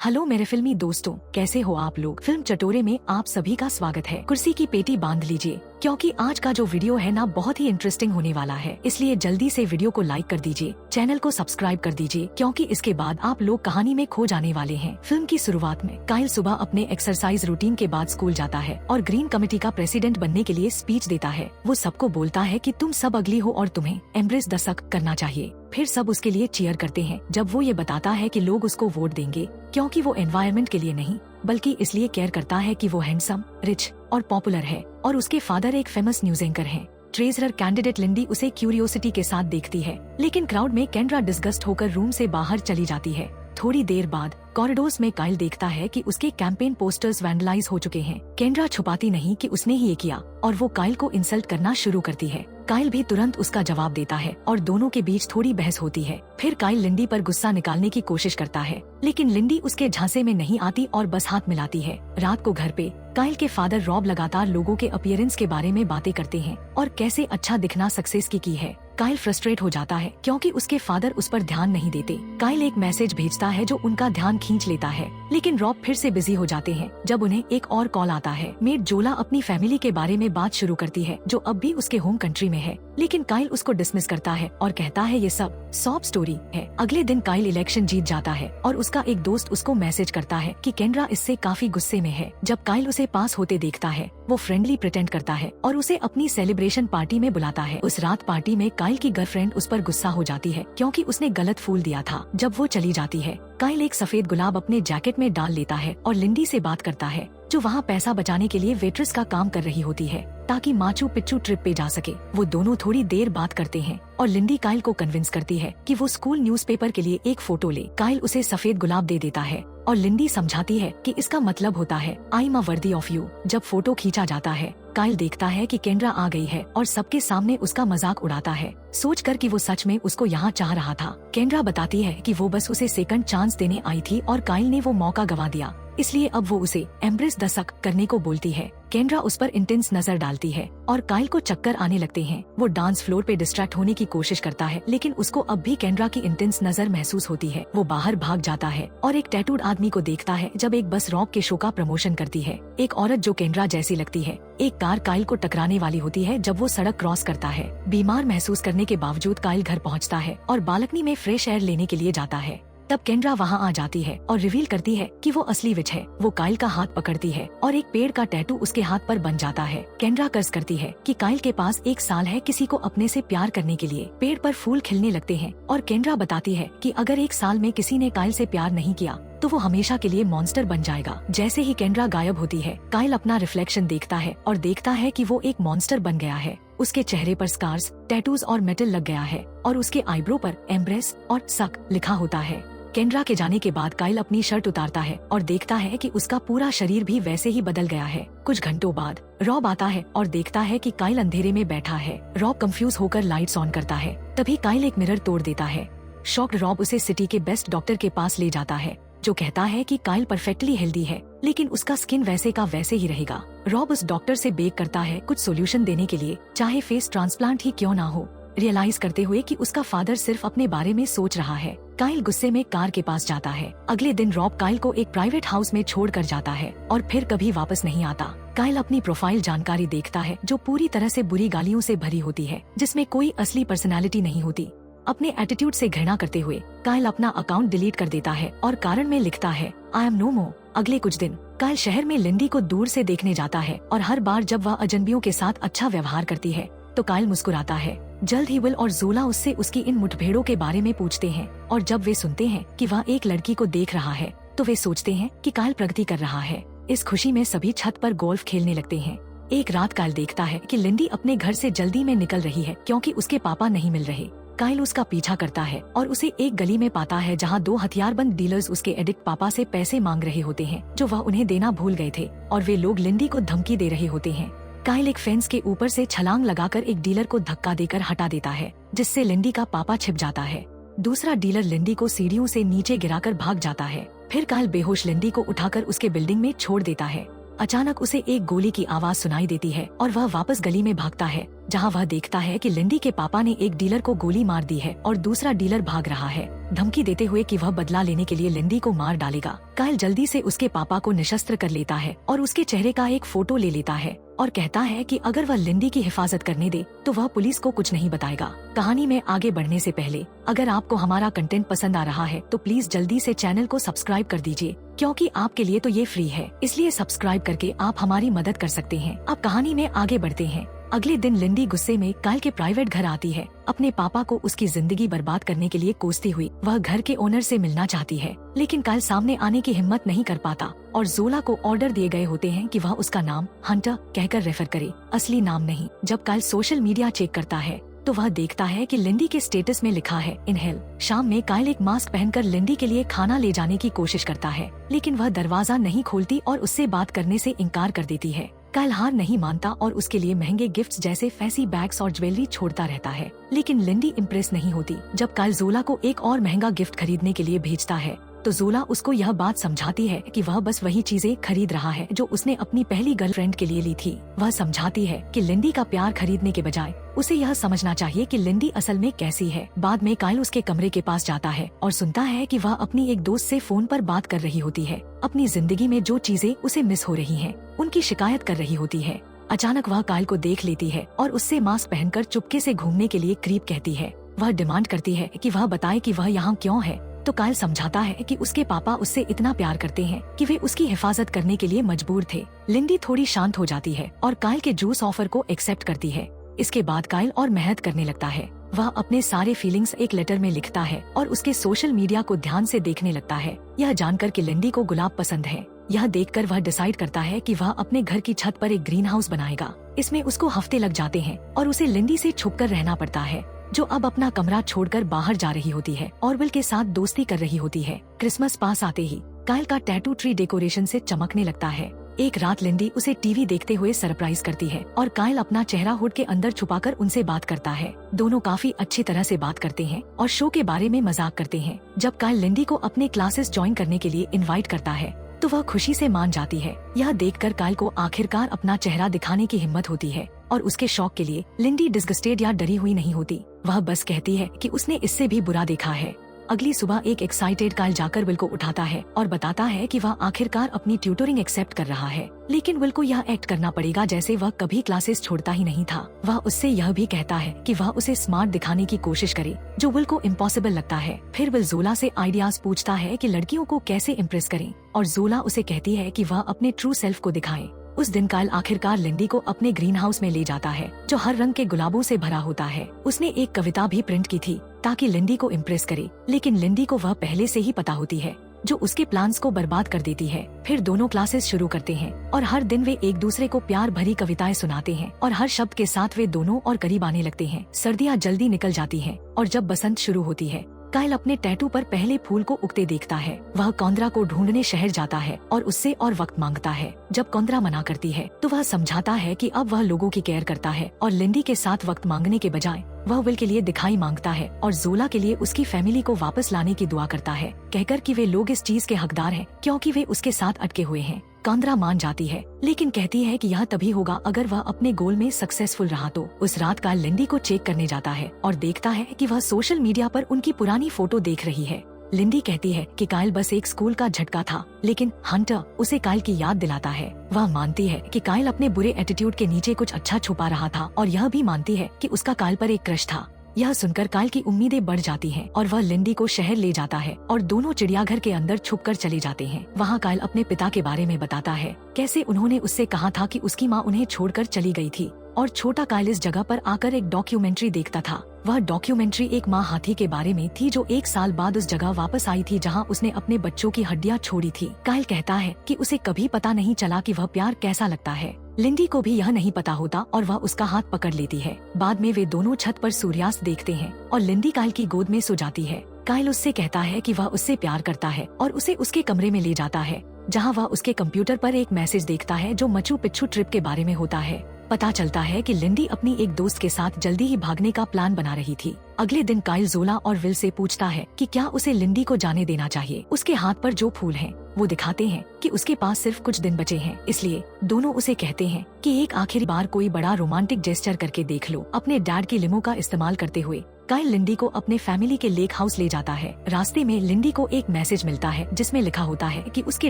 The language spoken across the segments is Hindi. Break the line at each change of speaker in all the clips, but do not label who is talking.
हेलो मेरे फिल्मी दोस्तों, कैसे हो आप लोग। फिल्म चटोरे में आप सभी का स्वागत है। कुर्सी की पेटी बांध लीजिए क्योंकि आज का जो वीडियो है ना बहुत ही इंटरेस्टिंग होने वाला है। इसलिए जल्दी से वीडियो को लाइक कर दीजिए, चैनल को सब्सक्राइब कर दीजिए क्योंकि इसके बाद आप लोग कहानी में खो जाने वाले हैं। फिल्म की शुरुआत में काइल सुबह अपने एक्सरसाइज रूटीन के बाद स्कूल जाता है और ग्रीन कमेटी का प्रेसिडेंट बनने के लिए स्पीच देता है। वो सबको बोलता है कि तुम सब अगली हो और तुम्हें एम्ब्रेस द सक करना चाहिए। फिर सब उसके लिए चीयर करते हैं जब वो ये बताता है कि लोग उसको वोट देंगे क्योंकि वो एनवायरनमेंट के लिए नहीं बल्कि इसलिए केयर करता है कि वो हैंडसम, रिच और पॉपुलर है और उसके फादर एक फेमस न्यूज एंकर हैं। ट्रेजरर कैंडिडेट लिंडी उसे क्यूरियोसिटी के साथ देखती है, लेकिन क्राउड में केंड्रा डिस्गस्ट होकर रूम से बाहर चली जाती है। थोड़ी देर बाद कॉरिडोर्स में काइल देखता है कि उसके कैंपेन पोस्टर्स वैंडलाइज हो चुके हैं। केंड्रा छुपाती नहीं कि उसने ही ये किया और वो काइल को इंसल्ट करना शुरू करती है। काइल भी तुरंत उसका जवाब देता है और दोनों के बीच थोड़ी बहस होती है। फिर काइल लिंडी पर गुस्सा निकालने की कोशिश करता है, लेकिन लिंडी उसके झांसे में नहीं आती और बस हाथ मिलाती है। रात को घर पे काइल के फादर रॉब लगातार लोगों के अपीयरेंस के बारे में बातें करते हैं और कैसे अच्छा दिखना सक्सेस की है। काइल फ्रस्ट्रेट हो जाता है क्योंकि उसके फादर उस पर ध्यान नहीं देते। काइल एक मैसेज भेजता है जो उनका ध्यान खींच लेता है, लेकिन रॉब फिर से बिजी हो जाते हैं जब उन्हें एक और कॉल आता है। मेड जोला अपनी फैमिली के बारे में बात शुरू करती है जो अब भी उसके होम कंट्री में है, लेकिन काइल उसको डिसमिस करता है और कहता है ये सब सॉब स्टोरी है। अगले दिन काइल इलेक्शन जीत जाता है और उसका एक दोस्त उसको मैसेज करता है कि केंड्रा इससे काफी गुस्से में है। जब काइल उसे पास होते देखता है वो फ्रेंडली प्रिटेंड करता है और उसे अपनी सेलिब्रेशन पार्टी में बुलाता है। उस रात पार्टी में काइल की गर्लफ्रेंड उस पर गुस्सा हो जाती है क्योंकि उसने गलत फूल दिया था। जब वो चली जाती है काइल एक सफेद गुलाब अपने जैकेट में डाल लेता है और लिंडी से बात करता है जो वहाँ पैसा बचाने के लिए वेट्रेस का काम कर रही होती है ताकि माचू पिच्चू ट्रिप पे जा सके। वो दोनों थोड़ी देर बात करते हैं और लिंडी काइल को कन्विंस करती है कि वो स्कूल न्यूज़पेपर के लिए एक फोटो ले। काइल उसे सफेद गुलाब दे देता है और लिंडी समझाती है कि इसका मतलब होता है I am a worthy of you. जब फोटो खींचा जाता है काइल देखता है कि केंड्रा आ गई है और सबके सामने उसका मजाक उड़ाता है, सोचकर कि वो सच में उसको यहाँ चाह रहा था। केंड्रा बताती है कि वो बस उसे सेकंड चांस देने आई थी और काइल ने वो मौका गंवा दिया, इसलिए अब वो उसे एम्ब्रेस द सक करने को बोलती है। केंड्रा उस पर इंटेंस नजर डालती है और काइल को चक्कर आने लगते हैं। वो डांस फ्लोर पे डिस्ट्रैक्ट होने की कोशिश करता है, लेकिन उसको अब भी केंड्रा की इंटेंस नजर महसूस होती है। वो बाहर भाग जाता है और एक टैटूड आदमी को देखता है जब एक बस रॉब के शो का प्रमोशन करती है। एक औरत जो केंड्रा जैसी लगती है, एक कार काइल को टकराने वाली होती है जब वो सड़क क्रॉस करता है। बीमार महसूस करने के बावजूद काइल घर पहुँचता है और बालकनी में फ्रेश एयर लेने के लिए जाता है। तब केंड्रा वहाँ आ जाती है और रिवील करती है कि वो असली विच है। वो काइल का हाथ पकड़ती है और एक पेड़ का टैटू उसके हाथ पर बन जाता है। केंड्रा कर्ज करती है कि काइल के पास 1 साल है किसी को अपने से प्यार करने के लिए। पेड़ पर फूल खिलने लगते हैं और केंड्रा बताती है कि अगर 1 साल में किसी ने काइल से प्यार नहीं किया तो वो हमेशा के लिए मॉन्स्टर बन जाएगा। जैसे ही केंड्रा गायब होती है काइल अपना रिफ्लेक्शन देखता है और देखता है कि वो एक मॉन्स्टर बन गया है। उसके चेहरे पर स्कार्स, टैटूज और मेटल लग गया है और उसके आईब्रो पर एम्ब्रेस और सक लिखा होता है। केंड्रा के जाने के बाद काइल अपनी शर्ट उतारता है और देखता है कि उसका पूरा शरीर भी वैसे ही बदल गया है। कुछ घंटों बाद रॉब आता है और देखता है कि काइल अंधेरे में बैठा है। रॉब कंफ्यूज होकर लाइट्स ऑन करता है, तभी काइल एक मिरर तोड़ देता है। शॉक्ड रॉब उसे सिटी के बेस्ट डॉक्टर के पास ले जाता है जो कहता है कि काइल परफेक्टली हेल्दी है, लेकिन उसका स्किन वैसे का वैसे ही रहेगा। रॉब उस डॉक्टर से बेग करता है कुछ सोल्यूशन देने के लिए, चाहे फेस ट्रांसप्लांट ही क्यों ना हो, रियलाइज करते हुए कि उसका फादर सिर्फ अपने बारे में सोच रहा है। काइल गुस्से में कार के पास जाता है। अगले दिन रॉब काइल को एक प्राइवेट हाउस में छोड़ कर जाता है और फिर कभी वापस नहीं आता। काइल अपनी प्रोफाइल जानकारी देखता है जो पूरी तरह से बुरी गालियों से भरी होती है, जिसमें कोई असली पर्सनालिटी नहीं होती। अपने एटीट्यूड से घृणा करते हुए काइल अपना अकाउंट डिलीट कर देता है और कारण में लिखता है आई एम नो मोर। अगले कुछ दिन काइल शहर में लिंडी को दूर से देखने जाता है और हर बार जब वह अजनबियों के साथ अच्छा व्यवहार करती है तो काइल मुस्कुराता है। जल्द ही विल और जोला उससे उसकी इन मुठभेड़ों के बारे में पूछते हैं और जब वे सुनते हैं कि वह एक लड़की को देख रहा है तो वे सोचते हैं कि काइल प्रगति कर रहा है। इस खुशी में सभी छत पर गोल्फ खेलने लगते हैं। एक रात काइल देखता है कि लिंडी अपने घर से जल्दी में निकल रही है क्योंकि उसके पापा नहीं मिल रहे। काइल उसका पीछा करता है और उसे एक गली में पाता है जहाँ 2 हथियारबंद डीलर्स उसके एडिक्ट पापा से पैसे मांग रहे होते हैं जो वह उन्हें देना भूल गए थे और वे लोग लिंडी को धमकी दे रहे होते हैं। काइल एक फेंस के ऊपर से छलांग लगाकर एक डीलर को धक्का देकर हटा देता है, जिससे लिंडी का पापा छिप जाता है। दूसरा डीलर लिंडी को सीढ़ियों से नीचे गिराकर भाग जाता है। फिर काइल बेहोश लिंडी को उठाकर उसके बिल्डिंग में छोड़ देता है। अचानक उसे एक गोली की आवाज सुनाई देती है और वह वापस गली में भागता है जहां वह देखता है कि लिंडी के पापा ने एक डीलर को गोली मार दी है और दूसरा डीलर भाग रहा है, धमकी देते हुए कि वह बदला लेने के लिए लिंडी को मार डालेगा। काइल जल्दी से उसके पापा को निशस्त्र कर लेता है और उसके चेहरे का एक फोटो ले लेता है और कहता है कि अगर वह लिंडी की हिफाजत करने दे तो वह पुलिस को कुछ नहीं बताएगा। कहानी में आगे बढ़ने से पहले अगर आपको हमारा कंटेंट पसंद आ रहा है तो प्लीज जल्दी से चैनल को सब्सक्राइब कर दीजिए, क्योंकि आपके लिए तो ये फ्री है, इसलिए सब्सक्राइब करके आप हमारी मदद कर सकते हैं। अब कहानी में आगे बढ़ते हैं। अगले दिन लिंडी गुस्से में काइल के प्राइवेट घर आती है। अपने पापा को उसकी जिंदगी बर्बाद करने के लिए कोसती हुई वह घर के ओनर से मिलना चाहती है, लेकिन काइल सामने आने की हिम्मत नहीं कर पाता और जोला को ऑर्डर दिए गए होते हैं कि वह उसका नाम हंटर कहकर रेफर करे, असली नाम नहीं। जब काइल सोशल मीडिया चेक करता है तो वह देखता है कि लिंडी के स्टेटस में लिखा है इनहेल। शाम में काइल एक मास्क पहनकर लिंडी के लिए खाना ले जाने की कोशिश करता है, लेकिन वह दरवाजा नहीं खोलती और उससे बात करने से इनकार कर देती है। काइल हार नहीं मानता और उसके लिए महंगे गिफ्ट्स जैसे फैंसी बैग्स और ज्वेलरी छोड़ता रहता है, लेकिन लिंडी इम्प्रेस नहीं होती। जब काइल जोला को एक और महंगा गिफ्ट खरीदने के लिए भेजता है तो जोला उसको यह बात समझाती है कि वह बस वही चीजें खरीद रहा है जो उसने अपनी पहली गर्लफ्रेंड के लिए ली थी। वह समझाती है कि लिंडी का प्यार खरीदने के बजाय उसे यह समझना चाहिए कि लिंडी असल में कैसी है। बाद में काइल उसके कमरे के पास जाता है और सुनता है कि वह अपनी एक दोस्त से फोन पर बात कर रही होती है, अपनी जिंदगी में जो चीजें उसे मिस हो रही हैं, उनकी शिकायत कर रही होती है। अचानक वह काइल को देख लेती है और उससे मास्क पहनकर चुपके से घूमने के लिए क्रीप कहती है। वह डिमांड करती है कि वह बताए कि वह यहाँ क्यों है, तो काइल समझाता है कि उसके पापा उससे इतना प्यार करते हैं कि वे उसकी हिफाजत करने के लिए मजबूर थे। लिंडी थोड़ी शांत हो जाती है और काइल के जूस ऑफर को एक्सेप्ट करती है। इसके बाद काइल और मेहनत करने लगता है। वह अपने सारे फीलिंग्स एक लेटर में लिखता है और उसके सोशल मीडिया को ध्यान से देखने लगता है, यह जानकर कि लिंडी को गुलाब पसंद है। यह देखकर वह डिसाइड करता है कि वह अपने घर की छत पर एक ग्रीन हाउस बनाएगा। इसमें उसको हफ्ते लग जाते हैं और उसे लिंडी से छुपकर रहना पड़ता है, जो अब अपना कमरा छोड़कर बाहर जा रही होती है और विल के साथ दोस्ती कर रही होती है। क्रिसमस पास आते ही काइल का टैटू ट्री डेकोरेशन से चमकने लगता है। एक रात लिंडी उसे टीवी देखते हुए सरप्राइज करती है और काइल अपना चेहरा हुड के अंदर छुपाकर उनसे बात करता है। दोनों काफी अच्छी तरह से बात करते हैं और शो के बारे में मजाक करते हैं। जब काइल लिंडी को अपने क्लासेस ज्वाइन करने के लिए इनवाइट करता है तो वह खुशी से मान जाती है। यह देखकर काइल को आखिरकार अपना चेहरा दिखाने की हिम्मत होती है और उसके शौक के लिए लिंडी डिस्गस्टेड या डरी हुई नहीं होती। वह बस कहती है कि उसने इससे भी बुरा देखा है। अगली सुबह एक एक्साइटेड काइल जाकर विल को उठाता है और बताता है कि वह आखिरकार अपनी ट्यूटरिंग एक्सेप्ट कर रहा है, लेकिन विल को यह एक्ट करना पड़ेगा जैसे वह कभी क्लासेस छोड़ता ही नहीं था। वह उससे यह भी कहता है कि वह उसे स्मार्ट दिखाने की कोशिश करे, जो विल को इम्पॉसिबल लगता है। फिर विल जोला से आइडियाज पूछता है कि लड़कियों को कैसे इम्प्रेस करें और जोला उसे कहती है कि वह अपने ट्रू सेल्फ को दिखाए। उस दिन काइल आखिरकार लिंडी को अपने ग्रीन हाउस में ले जाता है, जो हर रंग के गुलाबों से भरा होता है। उसने एक कविता भी प्रिंट की थी ताकि लिंडी को इम्प्रेस करे, लेकिन लिंडी को वह पहले से ही पता होती है, जो उसके प्लान्स को बर्बाद कर देती है। फिर दोनों क्लासेस शुरू करते हैं और हर दिन वे एक दूसरे को प्यार भरी कविताएं सुनाते हैं और हर शब्द के साथ वे दोनों और करीब आने लगते हैं। सर्दियाँ जल्दी निकल जाती हैं और जब बसंत शुरू होती है काइल अपने टैटू पर पहले फूल को उगते देखता है। वह कौंद्रा को ढूंढने शहर जाता है और उससे और वक्त मांगता है। जब कौंद्रा मना करती है तो वह समझाता है कि अब वह लोगों की केयर करता है और लिंडी के साथ वक्त मांगने के बजाय वह विल के लिए दिखाई मांगता है और जोला के लिए उसकी फैमिली को वापस लाने की दुआ करता है, कहकर कि वे लोग इस चीज के हकदार हैं क्योंकि वे उसके साथ अटके हुए हैं। कौंद्रा मान जाती है, लेकिन कहती है कि यह तभी होगा अगर वह अपने गोल में सक्सेसफुल रहा तो। उस रात काइल लिंडी को चेक करने जाता है और देखता है कि वह सोशल मीडिया पर उनकी पुरानी फोटो देख रही है। लिंडी कहती है कि काइल बस एक स्कूल का झटका था, लेकिन हंटर उसे काइल की याद दिलाता है। वह मानती है कि काइल अपने बुरे एटीट्यूड के नीचे कुछ अच्छा छुपा रहा था और यह भी मानती है कि उसका काइल पर एक क्रश था। यह सुनकर काइल की उम्मीदें बढ़ जाती हैं और वह लिंडी को शहर ले जाता है और दोनों चिड़ियाघर के अंदर छुपकर चले जाते हैं। वहाँ काइल अपने पिता के बारे में बताता है, कैसे उन्होंने उससे कहा था कि उसकी माँ उन्हें छोड़कर चली गई थी और छोटा काइल इस जगह पर आकर एक डॉक्यूमेंट्री देखता था। वह डॉक्यूमेंट्री एक माँ हाथी के बारे में थी जो 1 साल बाद उस जगह वापस आई थी जहाँ उसने अपने बच्चों की हड्डियाँ छोड़ी थी। काइल कहता है कि उसे कभी पता नहीं चला कि वह प्यार कैसा लगता है। लिंडी को भी यह नहीं पता होता और वह उसका हाथ पकड़ लेती है। बाद में वे दोनों छत पर सूर्यास्त देखते हैं और लिंडी काइल की गोद में सो जाती है। काइल उससे कहता है कि वह उससे प्यार करता है और उसे उसके कमरे में ले जाता है, जहाँ वह उसके कंप्यूटर पर एक मैसेज देखता है जो मचू पिच्चू ट्रिप के बारे में होता है। पता चलता है कि लिंडी अपनी एक दोस्त के साथ जल्दी ही भागने का प्लान बना रही थी। अगले दिन काइल जोला और विल से पूछता है कि क्या उसे लिंडी को जाने देना चाहिए। उसके हाथ पर जो फूल हैं, वो दिखाते हैं कि उसके पास सिर्फ कुछ दिन बचे हैं, इसलिए दोनों उसे कहते हैं कि एक आखिरी बार कोई बड़ा रोमांटिक जेस्चर करके देख लो। अपने डैड की लिमो का इस्तेमाल करते हुए काइल लिंडी को अपने फैमिली के लेक हाउस ले जाता है। रास्ते में लिंडी को एक मैसेज मिलता है जिसमें लिखा होता है कि उसके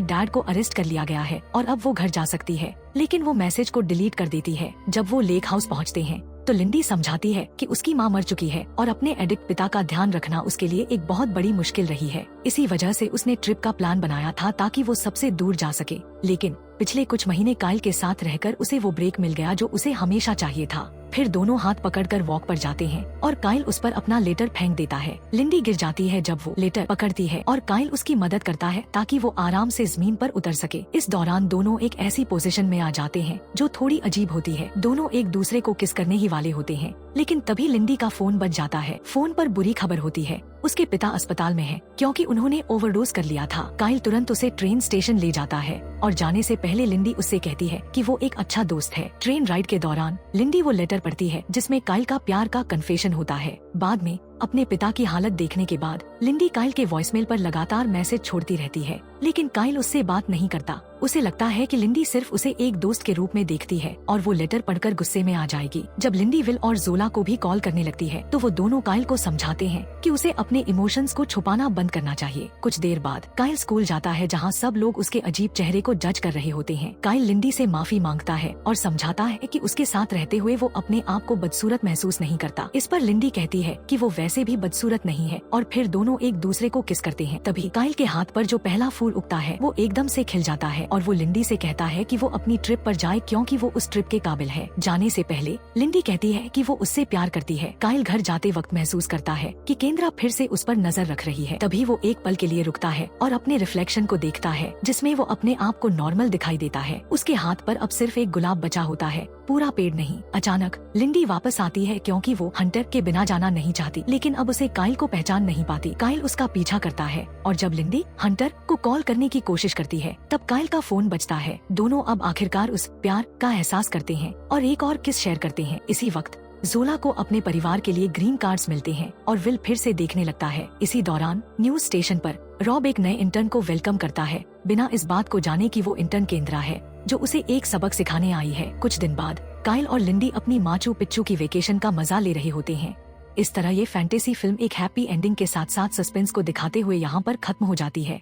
डैड को अरेस्ट कर लिया गया है और अब वो घर जा सकती है, लेकिन वो मैसेज को डिलीट कर देती है। जब वो लेक हाउस पहुँचते हैं तो लिंडी समझाती है कि उसकी माँ मर चुकी है और अपने एडिक्ट पिता का ध्यान रखना उसके लिए एक बहुत बड़ी मुश्किल रही है। इसी वजह से उसने ट्रिप का प्लान बनाया था ताकि वो सबसे दूर जा सके, लेकिन पिछले कुछ महीने काइल के साथ रहकर उसे वो ब्रेक मिल गया जो उसे हमेशा चाहिए था। फिर दोनों हाथ पकड़कर वॉक पर जाते हैं और काइल उस पर अपना लेटर फेंक देता है। लिंडी गिर जाती है जब वो लेटर पकड़ती है और काइल उसकी मदद करता है ताकि वो आराम से जमीन पर उतर सके। इस दौरान दोनों एक ऐसी पोजीशन में आ जाते हैं जो थोड़ी अजीब होती है। दोनों एक दूसरे को किस करने ही वाले होते हैं, लेकिन तभी लिंडी का फोन बज जाता है। फोन पर बुरी खबर होती है, उसके पिता अस्पताल में हैं क्योंकि उन्होंने ओवरडोज कर लिया था। काइल तुरंत उसे ट्रेन स्टेशन ले जाता है और जाने से पहले लिंडी उससे कहती है कि वो एक अच्छा दोस्त है। ट्रेन राइड के दौरान लिंडी वो लेटर पढ़ती है जिसमें काइल का प्यार का कन्फेशन होता है। बाद में अपने पिता की हालत देखने के बाद लिंडी काइल के वॉइसमेल पर लगातार मैसेज छोड़ती रहती है, लेकिन काइल उससे बात नहीं करता। उसे लगता है कि लिंडी सिर्फ उसे एक दोस्त के रूप में देखती है और वो लेटर पढ़कर गुस्से में आ जाएगी। जब लिंडी विल और जोला को भी कॉल करने लगती है तो वो दोनों काइल को समझाते हैं कि उसे अपने इमोशंस को छुपाना बंद करना चाहिए। कुछ देर बाद काइल स्कूल जाता है जहाँ सब लोग उसके अजीब चेहरे को जज कर रहे होते हैं। काइल लिंडी से माफी मांगता है और समझाता है कि उसके साथ रहते हुए वो अपने आप को बदसूरत महसूस नहीं करता। इस पर लिंडी कहती है कि वो वैसे भी बदसूरत नहीं है और फिर दोनों एक दूसरे को किस करते हैं। तभी काइल के हाथ पर जो पहला फूल उगता है वो एकदम से खिल जाता है और वो लिंडी से कहता है कि वो अपनी ट्रिप पर जाए क्योंकि वो उस ट्रिप के काबिल है। जाने से पहले लिंडी कहती है कि वो उससे प्यार करती है। काइल घर जाते वक्त महसूस करता है कि केंद्रा फिर से उस पर नजर रख रही है। तभी वो एक पल के लिए रुकता है और अपने रिफ्लेक्शन को देखता है जिसमें वो अपने आप को नॉर्मल दिखाई देता है। उसके हाथ पर अब सिर्फ एक गुलाब बचा होता है, पूरा पेड़ नहीं। अचानक लिंडी वापस आती है क्योंकि वो हंटर के बिना जाना नहीं चाहती, लेकिन अब उसे काइल को पहचान नहीं पाती। काइल उसका पीछा करता है और जब लिंडी हंटर को कॉल करने की कोशिश करती है तब काइल का फोन बजता है। दोनों अब आखिरकार उस प्यार का एहसास करते हैं और एक और किस शेयर करते हैं। इसी वक्त जोला को अपने परिवार के लिए ग्रीन कार्ड्स मिलते हैं और विल फिर से देखने लगता है। इसी दौरान न्यूज स्टेशन पर रॉब एक नए इंटर्न को वेलकम करता है बिना इस बात को जाने कि वो इंटर्न केंद्रा है जो उसे एक सबक सिखाने आई है। कुछ दिन बाद काइल और लिंडी अपनी माचू पिच्चू की वेकेशन का मजा ले रहे होते हैं। इस तरह ये फैंटेसी फिल्म एक हैप्पी एंडिंग के साथ साथ सस्पेंस को दिखाते हुए यहाँ पर खत्म हो जाती है।